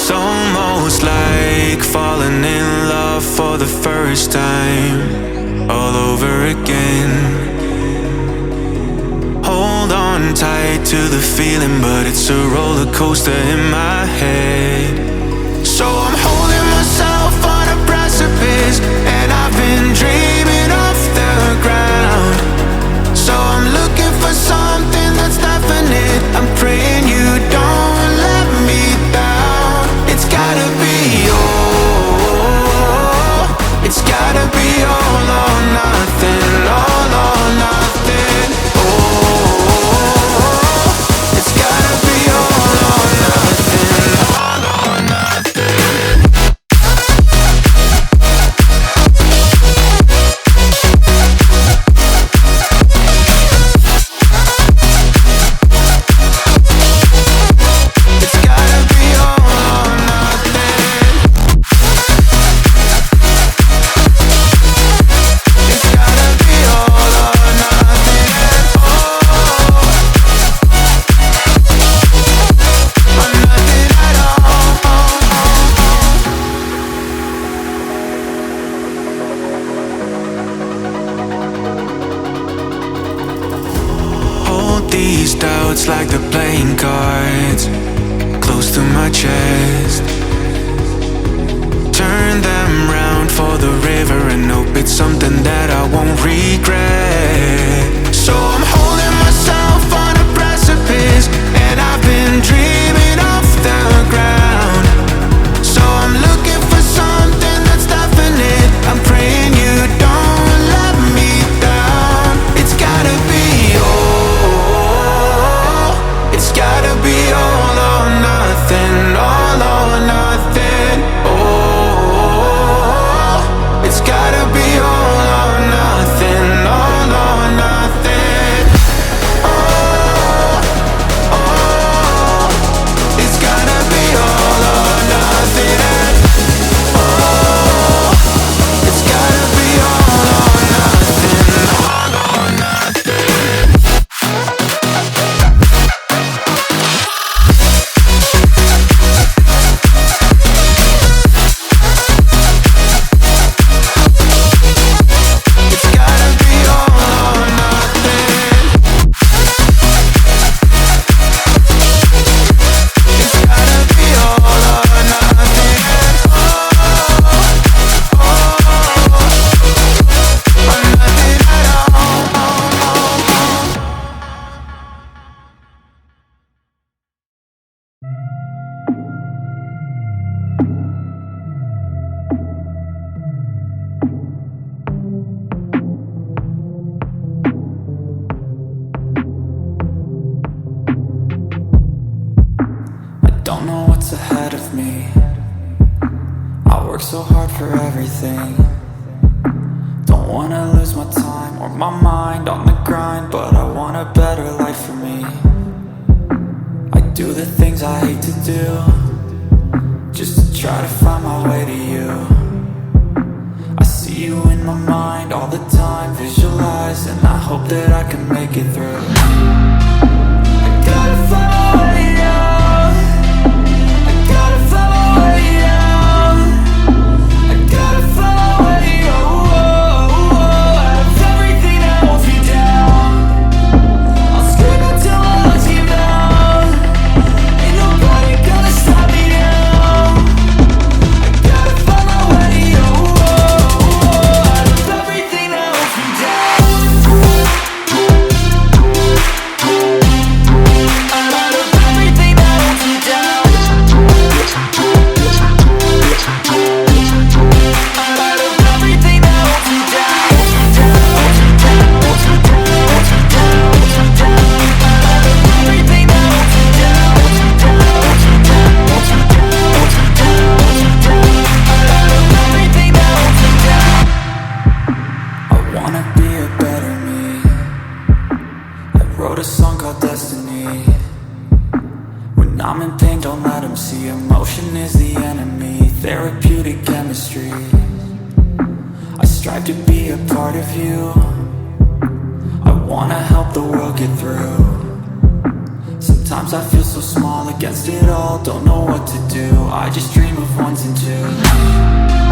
Almost like falling in love for the first time, all over again. Hold on tight to the feeling, but it's a roller coaster in my head. So I'm holding myself on a precipice, and I've been dreaming off the ground. So I'm looking for something that's definite. I'm praying you don't let me down. It's gotta be all, it's gotta be all or nothing, all or nothing. Oh, it's gotta be all or nothing, all or nothing. These doubts like the playing cards close to my chest. Turn them round for the river and hope it's something that I won't regret. So I'm holding myself on a precipice, and I've been dreaming off the ground. So I'm looking for something that's definite. I'm praying you don't let me down. It's gotta be it's gotta be all or nothing, all or nothing. Oh, it's gotta be all or nothing, all or nothing. Oh, oh, it's gotta be all or nothing. Oh, it's gotta be all or nothing, all or nothing. Don't know what's ahead of me. I work so hard for everything. Don't wanna lose my time or my mind on the grind, but I want a better life for me. I do the things I hate to do, just to try to find my way to you. I see you in my mind all the time, visualize, and I hope that I can make it through. I gotta find my way out. I gotta find my way out. I gotta find my way out of everything that holds me down. I'll scream until my lungs give out. Ain't nobody gonna stop me now. I gotta find my way out of everything that holds me down. Out of everything that holds me down. Out of everything that holds me down. I wanna be a better me. I wrote a song called Destiny. When I'm in pain, don't let them see. Emotion is the enemy. Therapeutic chemistry. I strive to be a part of you. I wanna help the world get through. Sometimes Sometimes I feel so small against it all, don't know what to do. I just dream of ones and twos.